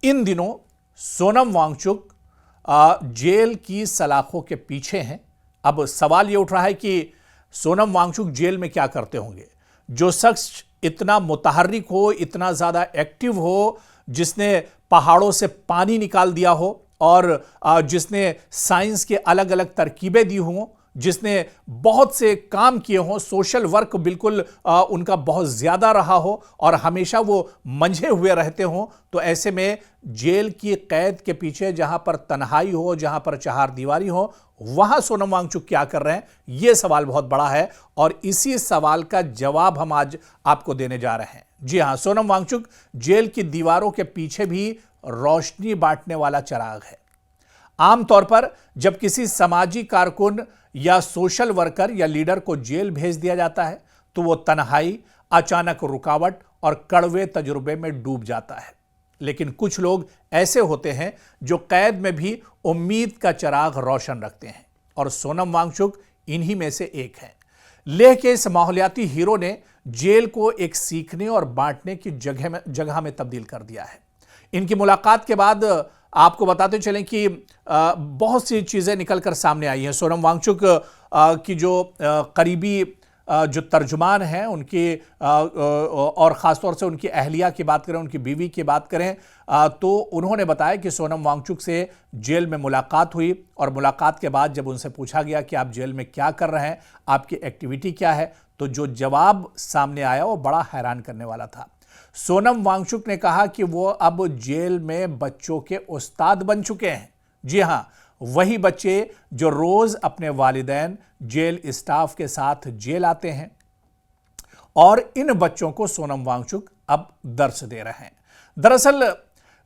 इन दिनों सोनम वांगचुक जेल की सलाखों के पीछे हैं। अब सवाल यह उठ रहा है कि सोनम वांगचुक जेल में क्या करते होंगे। जो शख्स इतना मुतहर्रिक हो, इतना ज्यादा एक्टिव हो, जिसने पहाड़ों से पानी निकाल दिया हो और जिसने साइंस के अलग अलग तरकीबें दी हों, जिसने बहुत से काम किए हों, सोशल वर्क बिल्कुल उनका बहुत ज्यादा रहा हो और हमेशा वो मंझे हुए रहते हों, तो ऐसे में जेल की कैद के पीछे जहां पर तन्हाई हो, जहां पर चहारदीवारी हो, वहां सोनम वांगचुक क्या कर रहे हैं, यह सवाल बहुत बड़ा है और इसी सवाल का जवाब हम आज आपको देने जा रहे हैं। जी हां, सोनम वांगचुक जेल की दीवारों के पीछे भी रोशनी बांटने वाला चिराग है। आमतौर पर जब किसी सामाजिक कारकुन या सोशल वर्कर या लीडर को जेल भेज दिया जाता है तो वो तन्हाई, अचानक रुकावट और कड़वे तजुर्बे में डूब जाता है। लेकिन कुछ लोग ऐसे होते हैं जो कैद में भी उम्मीद का चिराग रोशन रखते हैं और सोनम वांगचुक इन्हीं में से एक है। लेह के इस माहौलियाती हीरो ने जेल को एक सीखने और बांटने की जगह में तब्दील कर दिया है। इनकी मुलाकात के बाद आपको बताते चलें कि बहुत सी चीजें निकलकर सामने आई हैं। सोनम वांगचुक की जो करीबी जो तर्जुमान हैं उनकी और ख़ासतौर से उनकी अहलिया की बात करें, उनकी बीवी की बात करें, तो उन्होंने बताया कि सोनम वांगचुक से जेल में मुलाकात हुई और मुलाकात के बाद जब उनसे पूछा गया कि आप जेल में क्या कर रहे हैं, आपकी एक्टिविटी क्या है, तो जो जवाब सामने आया वो बड़ा हैरान करने वाला था। सोनम वांगचुक ने कहा कि वो अब जेल में बच्चों के उस्ताद बन चुके हैं। जी हां, वही बच्चे जो रोज अपने वालिदैन, जेल स्टाफ के साथ जेल आते हैं और इन बच्चों को सोनम वांगचुक अब दर्स दे रहे हैं। दरअसल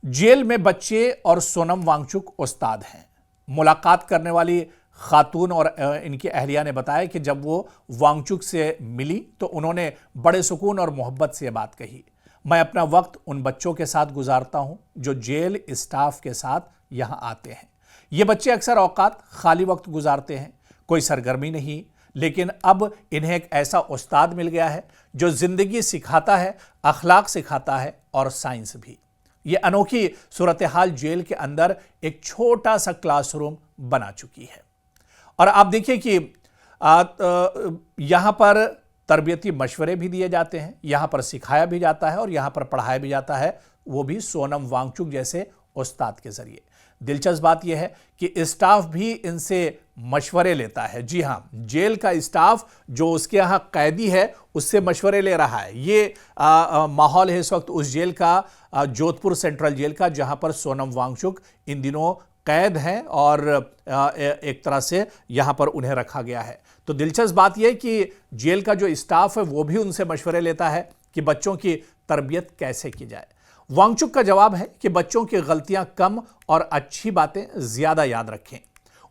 जेल में बच्चे और सोनम वांगचुक उस्ताद हैं। मुलाकात करने वाली खातून और इनकी अहलिया ने बताया कि जब वो वांगचुक से मिली तो उन्होंने बड़े सुकून और मोहब्बत से बात कही, मैं अपना वक्त उन बच्चों के साथ गुजारता हूं जो जेल स्टाफ के साथ यहां आते हैं। ये बच्चे अक्सर औकात खाली वक्त गुजारते हैं, कोई सरगर्मी नहीं, लेकिन अब इन्हें एक ऐसा उस्ताद मिल गया है जो जिंदगी सिखाता है, अखलाक सिखाता है और साइंस भी। ये अनोखी सूरत हाल जेल के अंदर एक छोटा सा क्लासरूम बना चुकी है। और आप देखिए कि यहां पर तरबियती मशवरे भी दिए जाते हैं, यहां पर सिखाया भी जाता है और यहां पर पढ़ाया भी जाता है, वो भी सोनम वांगचुक जैसे उस्ताद के जरिए। दिलचस्प बात यह है कि स्टाफ भी इनसे मशवरे लेता है। जी हां, जेल का स्टाफ जो उसके यहां कैदी है उससे मशवरे ले रहा है। ये माहौल है इस वक्त उस जेल का, जोधपुर सेंट्रल जेल का, जहां पर सोनम वांगचुक इन दिनों कैद हैं और एक तरह से यहां पर उन्हें रखा गया है। तो दिलचस्प बात यह कि जेल का जो स्टाफ है वो भी उनसे मशवरे लेता है कि बच्चों की तरबियत कैसे की जाए। वांगचुक का जवाब है कि बच्चों की गलतियां कम और अच्छी बातें ज्यादा याद रखें,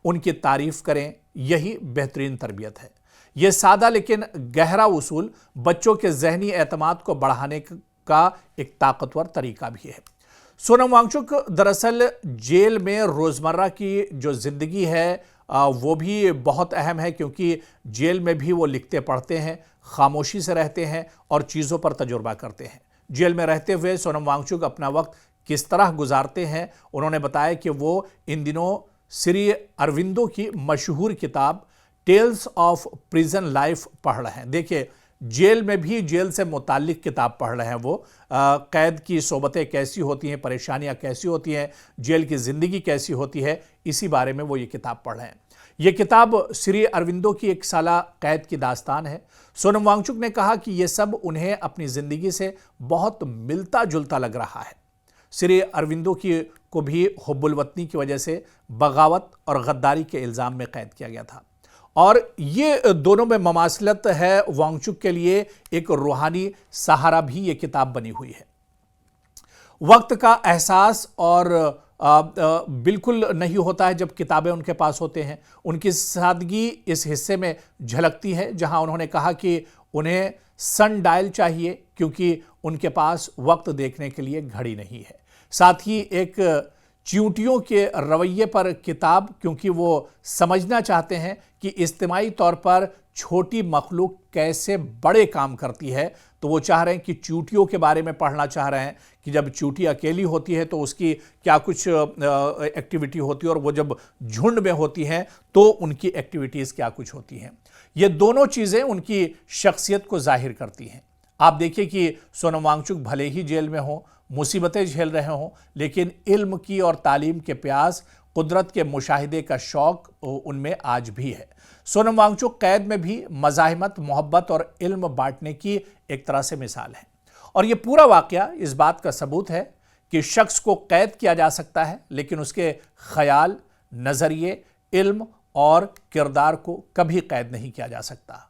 उनकी तारीफ करें, यही बेहतरीन तरबियत है। यह सादा लेकिन गहरा उसूल बच्चों के जहनी एतमाद को बढ़ाने का एक ताकतवर तरीका भी है। सोनम वांगचुक दरअसल जेल में रोजमर्रा की जो जिंदगी है वो भी बहुत अहम है, क्योंकि जेल में भी वो लिखते पढ़ते हैं, खामोशी से रहते हैं और चीज़ों पर तजुर्बा करते हैं। जेल में रहते हुए सोनम वांगचुक अपना वक्त किस तरह गुजारते हैं, उन्होंने बताया कि वो इन दिनों श्री अरविंदो की मशहूर किताब टेल्स ऑफ प्रिजन लाइफ पढ़ रहे हैं। देखिए, जेल में भी जेल से मुताल्लिक किताब पढ़ रहे हैं वो, कैद की सोबतें कैसी होती हैं, परेशानियां कैसी होती हैं, जेल की ज़िंदगी कैसी होती है, इसी बारे में वो ये किताब पढ़ रहे हैं। ये किताब श्री अरविंदो की एक साला कैद की दास्तान है। सोनम वांगचुक ने कहा कि ये सब उन्हें अपनी ज़िंदगी से बहुत मिलता जुलता लग रहा है। श्री अरविंदो को भी हुब्बुल वतनी की वजह से बगावत और गद्दारी के इल्ज़ाम में कैद किया गया था और ये दोनों में ममासलत है। वांगचुक के लिए एक रूहानी सहारा भी ये किताब बनी हुई है। वक्त का एहसास और बिल्कुल नहीं होता है जब किताबें उनके पास होते हैं। उनकी सादगी इस हिस्से में झलकती है जहां उन्होंने कहा कि उन्हें सन डायल चाहिए क्योंकि उनके पास वक्त देखने के लिए घड़ी नहीं है। साथ ही एक चींटियों के रवैये पर किताब, क्योंकि वो समझना चाहते हैं कि इज्तिमाई तौर पर छोटी मखलूक कैसे बड़े काम करती है, तो वो चाह रहे हैं कि चींटियों के बारे में पढ़ना चाह रहे हैं कि जब चींटी अकेली होती है तो उसकी क्या कुछ एक्टिविटी होती है और वो जब झुंड में होती हैं तो उनकी एक्टिविटीज़ क्या कुछ होती हैं। ये दोनों चीज़ें उनकी शख्सियत को जाहिर करती हैं। आप देखिए कि सोनम वांगचुक भले ही जेल में हो, मुसीबतें झेल रहे हों, लेकिन इल्म की और तालीम के प्यास, कुदरत के मुशाहिदे का शौक उनमें आज भी है। सोनम वांगचुक कैद में भी मज़ाहिमत, मोहब्बत और इल्म बांटने की एक तरह से मिसाल है। और ये पूरा वाक़या इस बात का सबूत है कि शख्स को कैद किया जा सकता है, लेकिन उसके ख्याल, नज़रिए, इल्म और किरदार को कभी कैद नहीं किया जा सकता।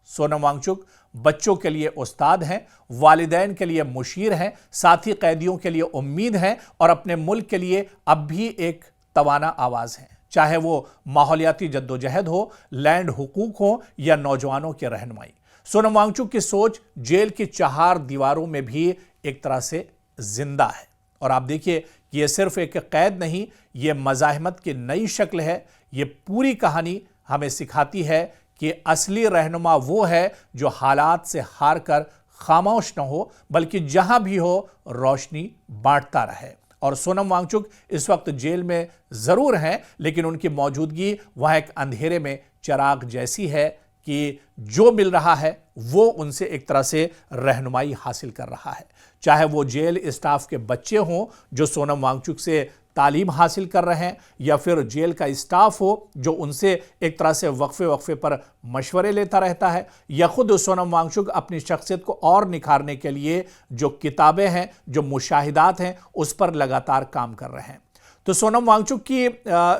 सोनम वांगचुक बच्चों के लिए उस्ताद हैं, वालिदैन के लिए मुशीर हैं, साथी कैदियों के लिए उम्मीद हैं और अपने मुल्क के लिए अब भी एक तवाना आवाज़ हैं। चाहे वो माहौलियाती जद्दोजहद हो, लैंड हुकूक हो या नौजवानों की रहनुमाई। सोनम वांगचुक की सोच जेल की 4 दीवारों में भी एक तरह से जिंदा है। और आप देखिए कि यह सिर्फ एक कैद नहीं, ये मज़ाहिमत की नई शक्ल है। ये पूरी कहानी हमें सिखाती है कि असली रहनुमा वो है जो हालात से हार कर खामोश न हो, बल्कि जहां भी हो रोशनी बांटता रहे। और सोनम वांगचुक इस वक्त जेल में जरूर हैं, लेकिन उनकी मौजूदगी वहां एक अंधेरे में चिराग जैसी है कि जो मिल रहा है वो उनसे एक तरह से रहनुमाई हासिल कर रहा है। चाहे वो जेल स्टाफ के बच्चे हों जो सोनम वांगचुक से तालीम हासिल कर रहे हैं, या फिर जेल का स्टाफ हो जो उनसे एक तरह से वक्फे पर मशवरे लेता रहता है, या खुद सोनम वांगचुक अपनी शख्सियत को और निखारने के लिए जो किताबें हैं, जो मुशाहिदात हैं, उस पर लगातार काम कर रहे हैं। तो सोनम वांगचुक की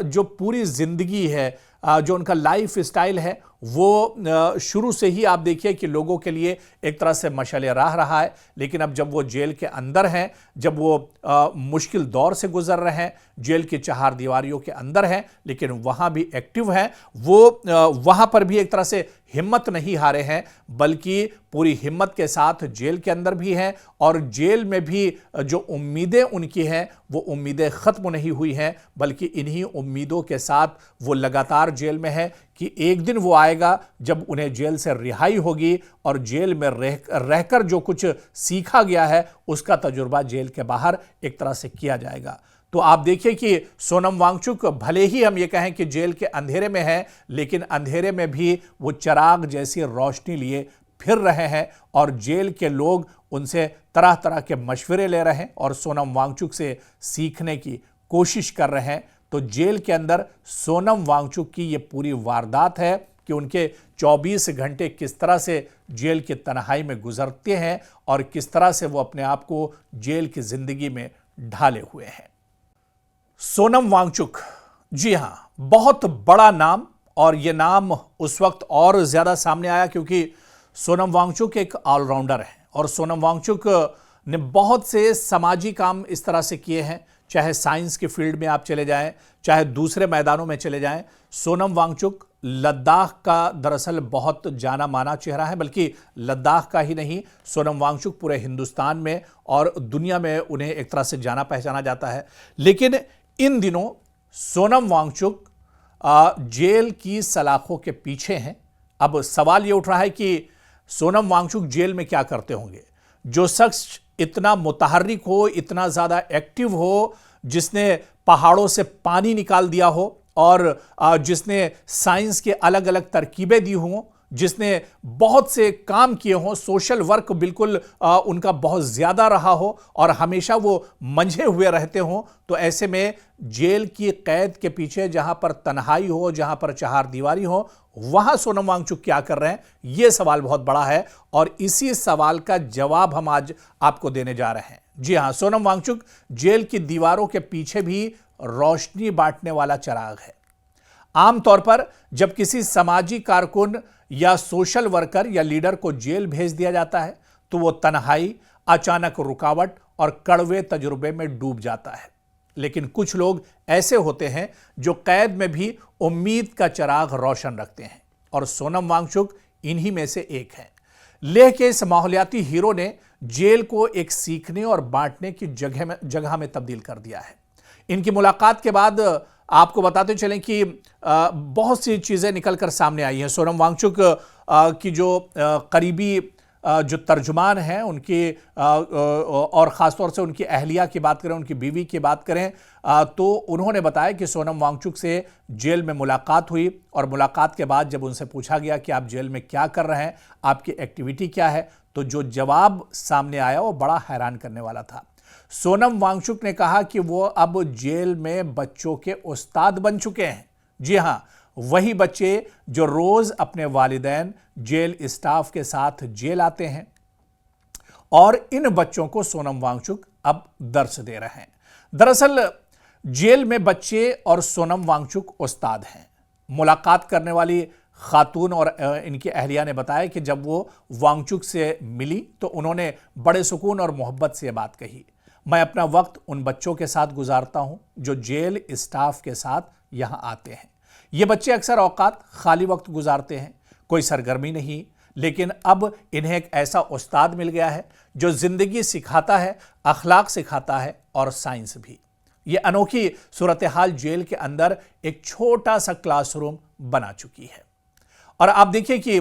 जो पूरी ज़िंदगी है, जो उनका लाइफ स्टाइल है, वो शुरू से ही आप देखिए कि लोगों के लिए एक तरह से मशाले राह रहा है। लेकिन अब जब वो जेल के अंदर हैं, जब वो मुश्किल दौर से गुजर रहे हैं, जेल की 4 दीवारियों के अंदर हैं, लेकिन वहाँ भी एक्टिव हैं, वो वहाँ पर भी एक तरह से हिम्मत नहीं हारे हैं, बल्कि पूरी हिम्मत के साथ जेल के अंदर भी हैं। और जेल में भी जो उम्मीदें उनकी हैं वो उम्मीदें ख़त्म नहीं हुई हैं, बल्कि इन्हीं उम्मीदों के साथ वो लगातार जेल में है कि एक दिन वो आएगा जब उन्हें जेल से रिहाई होगी और जेल में रहकर जो कुछ सीखा गया है उसका तजुर्बा जेल के बाहर एक तरह से किया जाएगा। तो आप देखिए कि सोनम वांगचुक भले ही हम ये कहें कि जेल के अंधेरे में है, लेकिन अंधेरे में भी वो चिराग जैसी रोशनी लिए फिर रहे हैं और जेल के लोग उनसे तरह तरह के मशवरे ले रहे हैं और सोनम वांगचुक से सीखने की कोशिश कर रहे हैं। तो जेल के अंदर सोनम वांगचुक की ये पूरी वारदात है कि उनके 24 घंटे किस तरह से जेल की तन्हाई में गुजरते हैं और किस तरह से वो अपने आप को जेल की जिंदगी में ढाले हुए हैं। सोनम वांगचुक, जी हां, बहुत बड़ा नाम, और ये नाम उस वक्त और ज्यादा सामने आया क्योंकि सोनम वांगचुक एक ऑलराउंडर है और सोनम वांगचुक ने बहुत से समाजी काम इस तरह से किए हैं। चाहे साइंस के फील्ड में आप चले जाएं, चाहे दूसरे मैदानों में चले जाएं, सोनम वांगचुक लद्दाख का दरअसल बहुत जाना माना चेहरा है। बल्कि लद्दाख का ही नहीं, सोनम वांगचुक पूरे हिंदुस्तान में और दुनिया में उन्हें एक तरह से जाना पहचाना जाता है। लेकिन इन दिनों सोनम वांगचुक जेल की सलाखों के पीछे हैं। अब सवाल ये उठ रहा है कि सोनम वांगचुक जेल में क्या करते होंगे। जो शख्स इतना मुतहर्रिक हो, इतना ज़्यादा एक्टिव हो, जिसने पहाड़ों से पानी निकाल दिया हो और जिसने साइंस के अलग अलग तरकीबें दी हों, जिसने बहुत से काम किए हों, सोशल वर्क बिल्कुल उनका बहुत ज़्यादा रहा हो और हमेशा वो मंझे हुए रहते हों, तो ऐसे में जेल की कैद के पीछे जहां पर तन्हाई हो, जहां पर 4 दीवारी हो, वहां सोनम वांगचुक क्या कर रहे हैं, यह सवाल बहुत बड़ा है। और इसी सवाल का जवाब हम आज आपको देने जा रहे हैं। जी हां, सोनम वांगचुक जेल की दीवारों के पीछे भी रोशनी बांटने वाला चिराग है। आमतौर पर जब किसी समाजी कारकुन या सोशल वर्कर या लीडर को जेल भेज दिया जाता है तो वो तन्हाई, अचानक रुकावट और कड़वे तजुर्बे में डूब जाता है। लेकिन कुछ लोग ऐसे होते हैं जो कैद में भी उम्मीद का चिराग रोशन रखते हैं और सोनम वांगचुक इन्हीं में से एक है। लेह के इस माहौलियाती हीरो ने जेल को एक सीखने और बांटने की जगह में तब्दील कर दिया है। इनकी मुलाकात के बाद आपको बताते चलें कि बहुत सी चीज़ें निकल कर सामने आई हैं। सोनम वांगचुक की जो करीबी जो तर्जुमान हैं उनकी और ख़ासतौर से उनकी अहलिया की बात करें, उनकी बीवी की बात करें, तो उन्होंने बताया कि सोनम वांगचुक से जेल में मुलाकात हुई और मुलाकात के बाद जब उनसे पूछा गया कि आप जेल में क्या कर रहे हैं, आपकी एक्टिविटी क्या है, तो जो जवाब सामने आया वो बड़ा हैरान करने वाला था। सोनम वांगचुक ने कहा कि वो अब जेल में बच्चों के उस्ताद बन चुके हैं। जी हां, वही बच्चे जो रोज अपने वालिदैन जेल स्टाफ के साथ जेल आते हैं, और इन बच्चों को सोनम वांगचुक अब दर्स दे रहे हैं। दरअसल जेल में बच्चे और सोनम वांगचुक उस्ताद हैं। मुलाकात करने वाली खातून और इनकी अहलिया ने बताया कि जब वो वांगचुक से मिली तो उन्होंने बड़े सुकून और मोहब्बत से बात कही, मैं अपना वक्त उन बच्चों के साथ गुजारता हूं जो जेल स्टाफ के साथ यहां आते हैं। ये बच्चे अक्सर औकात खाली वक्त गुजारते हैं, कोई सरगर्मी नहीं, लेकिन अब इन्हें एक ऐसा उस्ताद मिल गया है जो जिंदगी सिखाता है, अखलाक सिखाता है और साइंस भी। ये अनोखी सूरत हाल जेल के अंदर एक छोटा सा क्लासरूम बना चुकी है। और आप देखिए कि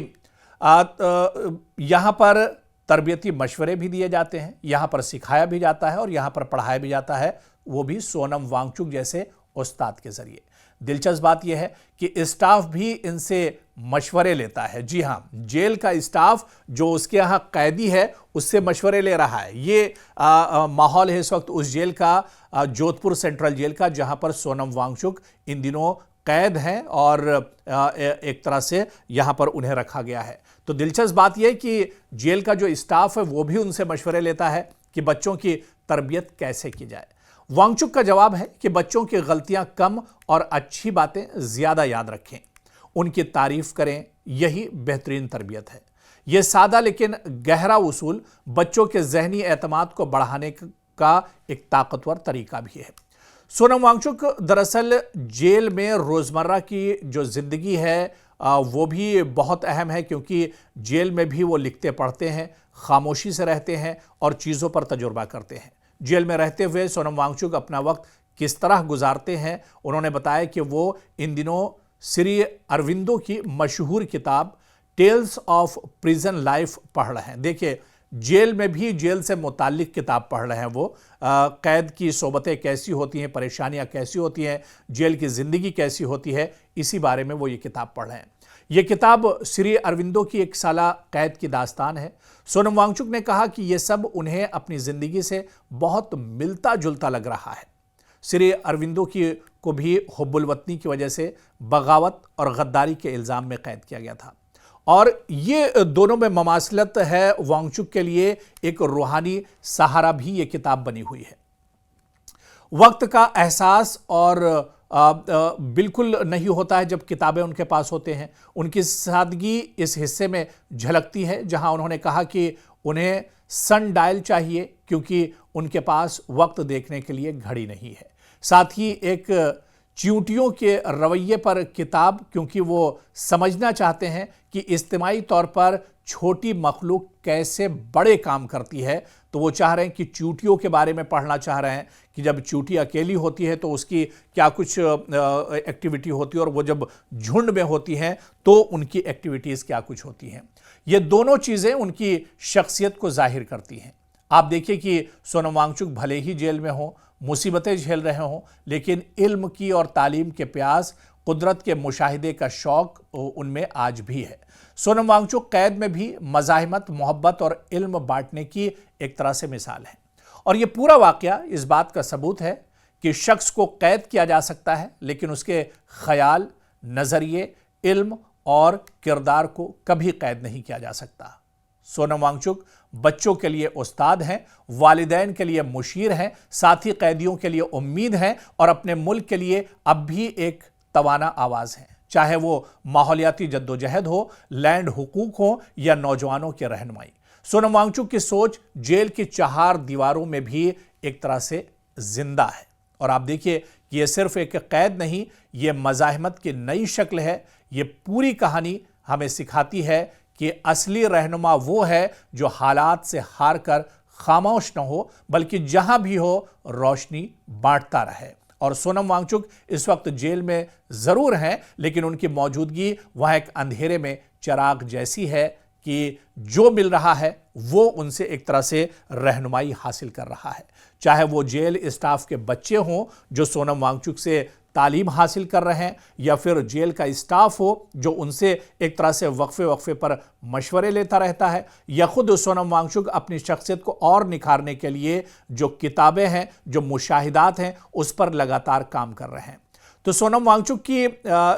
यहां पर तरबियती मशवरे भी दिए जाते हैं, यहां पर सिखाया भी जाता है और यहां पर पढ़ाया भी जाता है, वो भी सोनम वांगचुक जैसे उस्ताद के जरिए। दिलचस्प बात यह है कि स्टाफ भी इनसे मशवरे लेता है। जी हां, जेल का स्टाफ जो उसके यहां कैदी है उससे मशवरे ले रहा है। ये माहौल है इस वक्त उस जेल का, जोधपुर सेंट्रल जेल का, जहां पर सोनम वांगचुक इन दिनों कैद हैं और एक तरह से यहां पर उन्हें रखा गया है। तो दिलचस्प बात यह कि जेल का जो स्टाफ है वो भी उनसे मशवरे लेता है कि बच्चों की तरबियत कैसे की जाए। वांगचुक का जवाब है कि बच्चों की गलतियां कम और अच्छी बातें ज्यादा याद रखें, उनकी तारीफ करें, यही बेहतरीन तरबियत है। यह सादा लेकिन गहरा उसूल बच्चों के जहनी एतमाद को बढ़ाने का एक ताकतवर तरीका भी है। सोनम वांगचुक दरअसल जेल में रोजमर्रा की जो जिंदगी है वो भी बहुत अहम है, क्योंकि जेल में भी वो लिखते पढ़ते हैं, खामोशी से रहते हैं और चीज़ों पर तजुर्बा करते हैं। जेल में रहते हुए सोनम वांगचुक अपना वक्त किस तरह गुजारते हैं, उन्होंने बताया कि वो इन दिनों श्री अरविंदो की मशहूर किताब टेल्स ऑफ प्रिजन लाइफ पढ़ रहे हैं। देखिए, जेल में भी जेल से मुताल्लिक किताब पढ़ रहे हैं वो, कैद की सोबतें कैसी होती हैं, परेशानियां कैसी होती हैं, जेल की ज़िंदगी कैसी होती है, इसी बारे में वो ये किताब पढ़ रहे हैं। ये किताब श्री अरविंदो की एक साला कैद की दास्तान है। सोनम वांगचुक ने कहा कि ये सब उन्हें अपनी ज़िंदगी से बहुत मिलता जुलता लग रहा है। श्री अरविंदो को भी हुब्बुल वतनी की वजह से बगावत और गद्दारी के इल्ज़ाम में कैद किया गया था, और ये दोनों में ममासलत है। वांगचुक के लिए एक रूहानी सहारा भी ये किताब बनी हुई है। वक्त का एहसास और बिल्कुल नहीं होता है जब किताबें उनके पास होते हैं। उनकी सादगी इस हिस्से में झलकती है जहां उन्होंने कहा कि उन्हें सन डायल चाहिए क्योंकि उनके पास वक्त देखने के लिए घड़ी नहीं है। साथ ही एक चींटियों के रवैये पर किताब, क्योंकि वो समझना चाहते हैं कि इज्तिमाई तौर पर छोटी मखलूक कैसे बड़े काम करती है, तो वो चाह रहे हैं कि चींटियों के बारे में पढ़ना चाह रहे हैं कि जब चींटी अकेली होती है तो उसकी क्या कुछ एक्टिविटी होती है, और वो जब झुंड में होती हैं तो उनकी एक्टिविटीज़ क्या कुछ होती हैं। ये दोनों चीज़ें उनकी शख्सियत को जाहिर करती हैं। आप देखिए कि सोनम वांगचुक भले ही जेल में हों, मुसीबतें झेल रहे हों, लेकिन इल्म की और तालीम के प्यास, कुदरत के मुशाहिदे का शौक उनमें आज भी है। सोनम वांगचुक कैद में भी मज़ाहिमत, मोहब्बत और इल्म बांटने की एक तरह से मिसाल है, और ये पूरा वाक़या इस बात का सबूत है कि शख्स को कैद किया जा सकता है, लेकिन उसके ख्याल, नज़रिए, इल्म और किरदार को कभी कैद नहीं किया जा सकता। सोनम वांगचुक बच्चों के लिए उस्ताद हैं, वालिदैन के लिए मुशीर हैं, साथ ही कैदियों के लिए उम्मीद हैं और अपने मुल्क के लिए अब भी एक तवाना आवाज़ हैं, चाहे वो माहौलियाती जद्दोजहद हो, लैंड हुकूक हो या नौजवानों की रहनुमाई। सोनम वांगचुक की सोच जेल की 4 दीवारों में भी एक तरह से जिंदा है, और आप देखिए कि यह सिर्फ एक कैद नहीं, ये मज़ाहिमत की नई शक्ल है। ये पूरी कहानी हमें सिखाती है कि असली रहनुमा वो है जो हालात से हार कर खामोश न हो, बल्कि जहां भी हो रोशनी बांटता रहे। और सोनम वांगचुक इस वक्त जेल में ज़रूर हैं, लेकिन उनकी मौजूदगी वहाँ एक अंधेरे में चिराग जैसी है कि जो मिल रहा है वो उनसे एक तरह से रहनुमाई हासिल कर रहा है, चाहे वो जेल स्टाफ के बच्चे हों जो सोनम वांगचुक से तालीम हासिल कर रहे हैं, या फिर जेल का स्टाफ हो जो उनसे एक तरह से वक्फे वक्फे पर मशवरे लेता रहता है, या खुद सोनम वांगचुक अपनी शख्सियत को और निखारने के लिए जो किताबें हैं, जो मुशाहिदात हैं, उस पर लगातार काम कर रहे हैं। तो सोनम वांगचुक की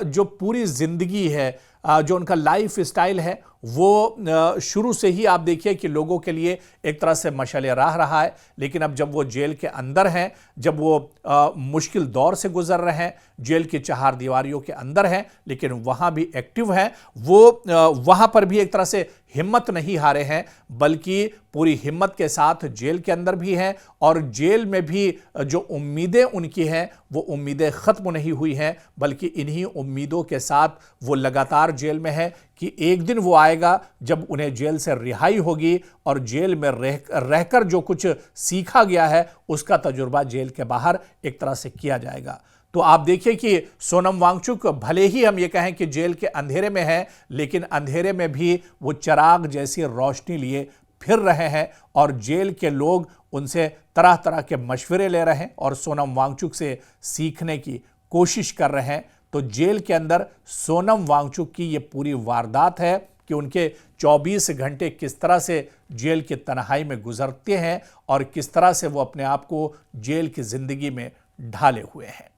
जो पूरी ज़िंदगी है, जो उनका लाइफ स्टाइल है, वो शुरू से ही आप देखिए कि लोगों के लिए एक तरह से मशाले राह रहा है। लेकिन अब जब वो जेल के अंदर हैं, जब वो मुश्किल दौर से गुजर रहे हैं, जेल की चार दीवारियों के अंदर हैं, लेकिन वहाँ भी एक्टिव हैं, वो वहाँ पर भी एक तरह से हिम्मत नहीं हारे हैं, बल्कि पूरी हिम्मत के साथ जेल के अंदर भी हैं, और जेल में भी जो उम्मीदें उनकी हैं वो उम्मीदें ख़त्म नहीं हुई हैं, बल्कि इन्हीं उम्मीदों के साथ वो लगातार जेल में है कि एक दिन वो आएगा जब उन्हें जेल से रिहाई होगी और जेल में रहकर जो कुछ सीखा गया है उसका तजुर्बा जेल के बाहर एक तरह से किया जाएगा। तो आप देखिए कि सोनम वांगचुक भले ही हम ये कहें कि जेल के अंधेरे में है, लेकिन अंधेरे में भी वो चिराग जैसी रोशनी लिए फिर रहे हैं, और जेल के लोग उनसे तरह तरह के मशवरे ले रहे हैं और सोनम वांगचुक से सीखने की कोशिश कर रहे हैं। तो जेल के अंदर सोनम वांगचुक की ये पूरी वारदात है कि उनके 24 घंटे किस तरह से जेल की तन्हाई में गुजरते हैं और किस तरह से वो अपने आप को जेल की ज़िंदगी में ढाले हुए हैं।